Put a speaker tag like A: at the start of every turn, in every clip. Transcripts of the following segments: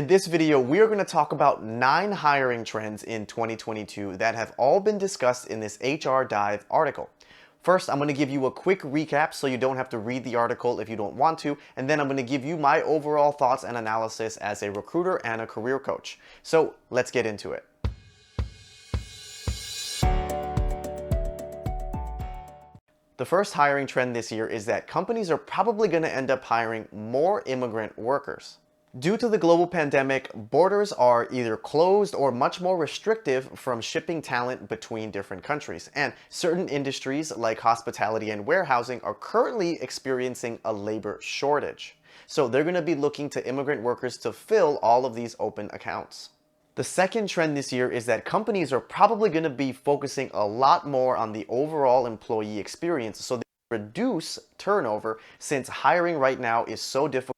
A: In this video, we are going to talk about 9 hiring trends in 2022 that have all been discussed in this HR Dive article. First, I'm going to give you a quick recap so you don't have to read the article if you don't want to, and then I'm going to give you my overall thoughts and analysis as a recruiter and a career coach. So let's get into it. The first hiring trend this year is that companies are probably going to end up hiring more immigrant workers. Due to the global pandemic, borders are either closed or much more restrictive from shipping talent between different countries, and certain industries like hospitality and warehousing are currently experiencing a labor shortage. So they're going to be looking to immigrant workers to fill all of these open accounts. The second trend this year is that companies are probably going to be focusing a lot more on the overall employee experience, so they reduce turnover since hiring right now is so difficult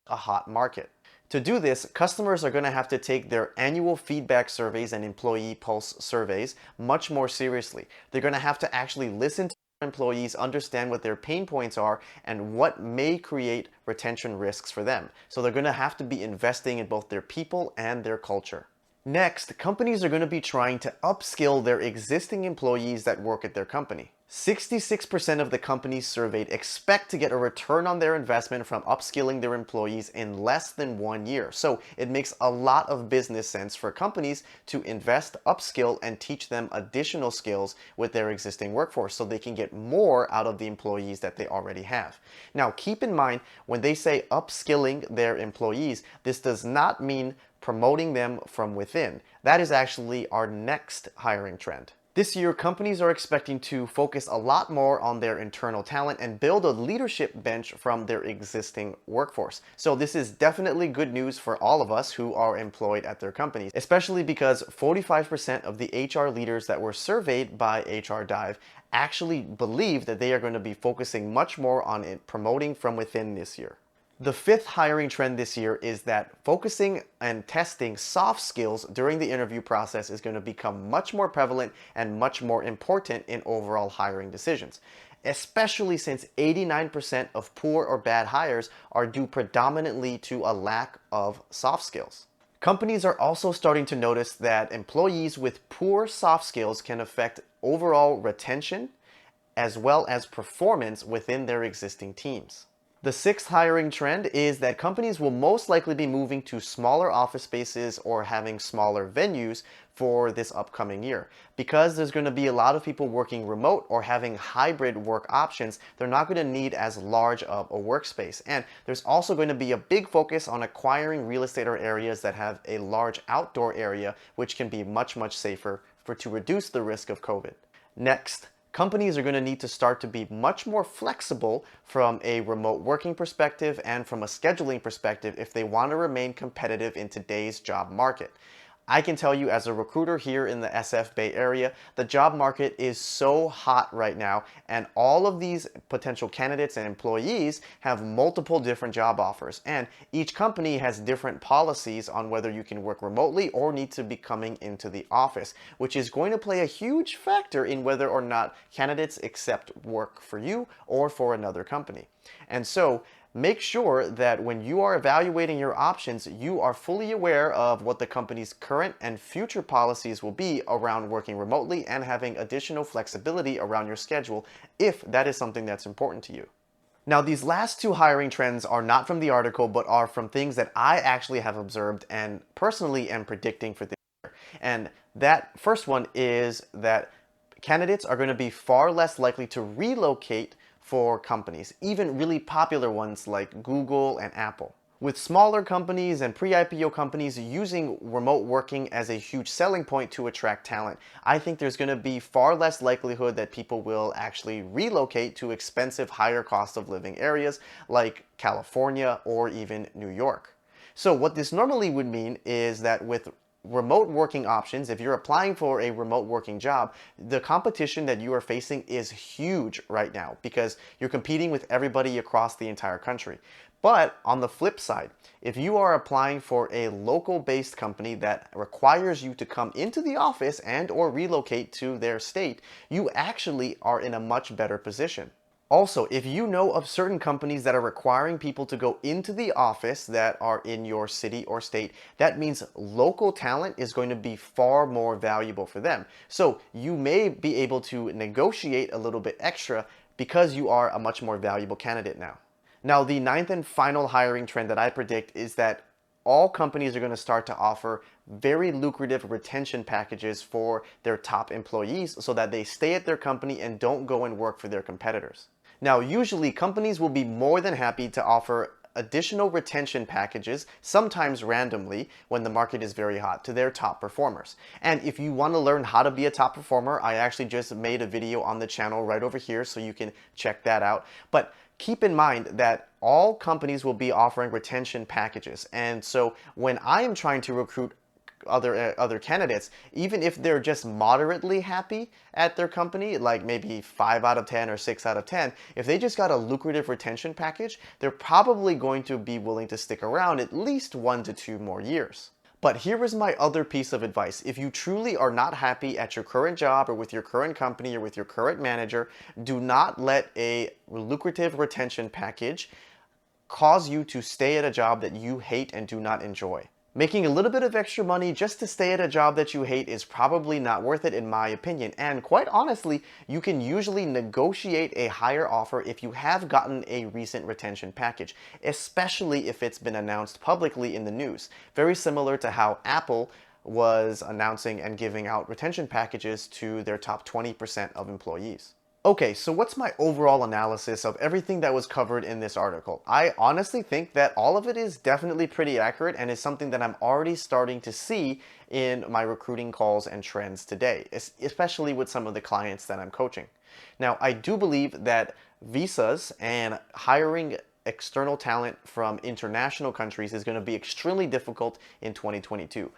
A: in a hot market. To do this, customers are going to have to take their annual feedback surveys and employee pulse surveys much more seriously. They're going to have to actually listen to their employees, understand what their pain points are, and what may create retention risks for them. So they're going to have to be investing in both their people and their culture. Next, companies are going to be trying to upskill their existing employees that work at their company. 66% of the companies surveyed expect to get a return on their investment from upskilling their employees in less than 1 year. So it makes a lot of business sense for companies to invest, upskill, and teach them additional skills with their existing workforce so they can get more out of the employees that they already have. Now, keep in mind, when they say upskilling their employees, this does not mean promoting them from within. That is actually our next hiring trend. This year, companies are expecting to focus a lot more on their internal talent and build a leadership bench from their existing workforce. So this is definitely good news for all of us who are employed at their companies, especially because 45% of the HR leaders that were surveyed by HR Dive actually believe that they are going to be focusing much more on promoting from within this year. The fifth hiring trend this year is that focusing and testing soft skills during the interview process is going to become much more prevalent and much more important in overall hiring decisions, especially since 89% of poor or bad hires are due predominantly to a lack of soft skills. Companies are also starting to notice that employees with poor soft skills can affect overall retention as well as performance within their existing teams. The sixth hiring trend is that companies will most likely be moving to smaller office spaces or having smaller venues for this upcoming year. Because there's going to be a lot of people working remote or having hybrid work options, they're not going to need as large of a workspace. And there's also going to be a big focus on acquiring real estate or areas that have a large outdoor area, which can be much safer to reduce the risk of COVID. Next, companies are going to need to start to be much more flexible from a remote working perspective and from a scheduling perspective if they want to remain competitive in today's job market. I can tell you as a recruiter here in the SF Bay Area, the job market is so hot right now, and all of these potential candidates and employees have multiple different job offers, and each company has different policies on whether you can work remotely or need to be coming into the office, which is going to play a huge factor in whether or not candidates accept work for you or for another company. And so, make sure that when you are evaluating your options, you are fully aware of what the company's current and future policies will be around working remotely and having additional flexibility around your schedule if that is something that's important to you. Now, these last 2 hiring trends are not from the article, but are from things that I actually have observed and personally am predicting for this year. And that first one is that candidates are going to be far less likely to relocate for companies, even really popular ones like Google and Apple. With smaller companies and pre-IPO companies using remote working as a huge selling point to attract talent, I think there's going to be far less likelihood that people will actually relocate to expensive, higher cost of living areas like California or even New York. So what this normally would mean is that with remote working options, if you're applying for a remote working job, the competition that you are facing is huge right now because you're competing with everybody across the entire country. But on the flip side, if you are applying for a local-based company that requires you to come into the office and or relocate to their state, you actually are in a much better position. Also, if you know of certain companies that are requiring people to go into the office that are in your city or state, that means local talent is going to be far more valuable for them. So you may be able to negotiate a little bit extra because you are a much more valuable candidate now. Now, the ninth and final hiring trend that I predict is that all companies are going to start to offer very lucrative retention packages for their top employees so that they stay at their company and don't go and work for their competitors. Now, usually companies will be more than happy to offer additional retention packages, sometimes randomly when the market is very hot, to their top performers. And if you want to learn how to be a top performer, I actually just made a video on the channel right over here, so you can check that out. But keep in mind that all companies will be offering retention packages. And so when I am trying to recruit other candidates, even if they're just moderately happy at their company, like maybe 5 out of 10 or 6 out of 10, if they just got a lucrative retention package, they're probably going to be willing to stick around at least 1 to 2 more years. But here is my other piece of advice. If you truly are not happy at your current job or with your current company or with your current manager, do not let a lucrative retention package cause you to stay at a job that you hate and do not enjoy. Making a little bit of extra money just to stay at a job that you hate is probably not worth it in my opinion. And quite honestly, you can usually negotiate a higher offer if you have gotten a recent retention package, especially if it's been announced publicly in the news. Very similar to how Apple was announcing and giving out retention packages to their top 20% of employees. Okay, so what's my overall analysis of everything that was covered in this article? I honestly think that all of it is definitely pretty accurate and is something that I'm already starting to see in my recruiting calls and trends today, especially with some of the clients that I'm coaching. Now, I do believe that visas and hiring external talent from international countries is going to be extremely difficult in 2022.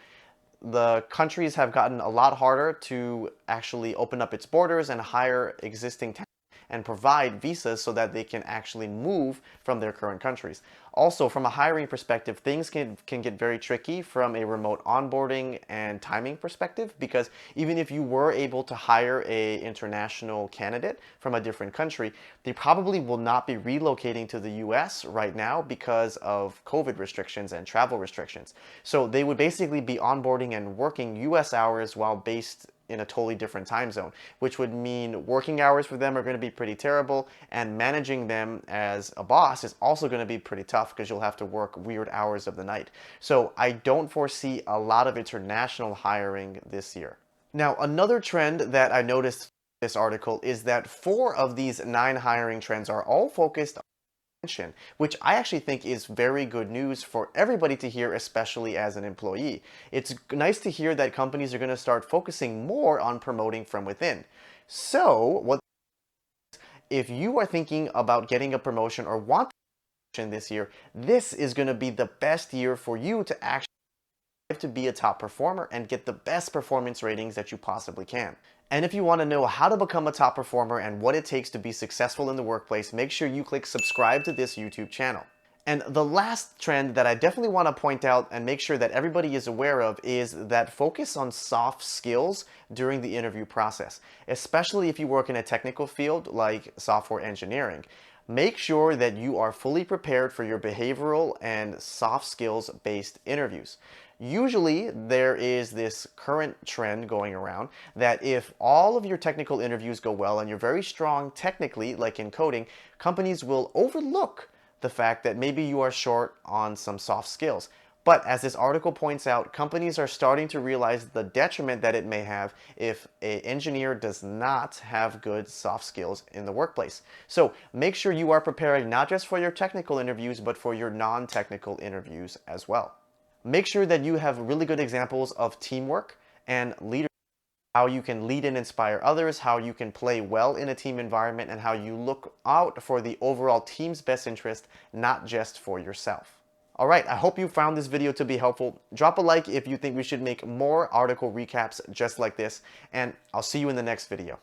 A: The countries have gotten a lot harder to actually open up its borders and hire existing talent and provide visas so that they can actually move from their current countries. Also, from a hiring perspective, things can get very tricky from a remote onboarding and timing perspective, because even if you were able to hire an international candidate from a different country, they probably will not be relocating to the US right now because of COVID restrictions and travel restrictions. So they would basically be onboarding and working US hours while based in a totally different time zone, which would mean working hours for them are going to be pretty terrible, and managing them as a boss is also going to be pretty tough because you'll have to work weird hours of the night. So I don't foresee a lot of international hiring this year. Now, another trend that I noticed in this article is that 4 of these 9 hiring trends are all focused, which I actually think is very good news for everybody to hear, especially as an employee. It's nice to hear that companies are going to start focusing more on promoting from within. So, if you are thinking about getting a promotion or want a promotion this year, this is going to be the best year for you to actually to be a top performer and get the best performance ratings that you possibly can. And if you want to know how to become a top performer and what it takes to be successful in the workplace, make sure you click subscribe to this YouTube channel. And the last trend that I definitely want to point out and make sure that everybody is aware of is that focus on soft skills during the interview process, especially if you work in a technical field like software engineering. Make sure that you are fully prepared for your behavioral and soft skills based interviews. Usually there is this current trend going around that if all of your technical interviews go well and you're very strong technically, like in coding, companies will overlook the fact that maybe you are short on some soft skills. But as this article points out, companies are starting to realize the detriment that it may have if an engineer does not have good soft skills in the workplace. So make sure you are preparing not just for your technical interviews, but for your non-technical interviews as well. Make sure that you have really good examples of teamwork and leadership, how you can lead and inspire others, how you can play well in a team environment, and how you look out for the overall team's best interest, not just for yourself. All right, I hope you found this video to be helpful. Drop a like if you think we should make more article recaps just like this, and I'll see you in the next video.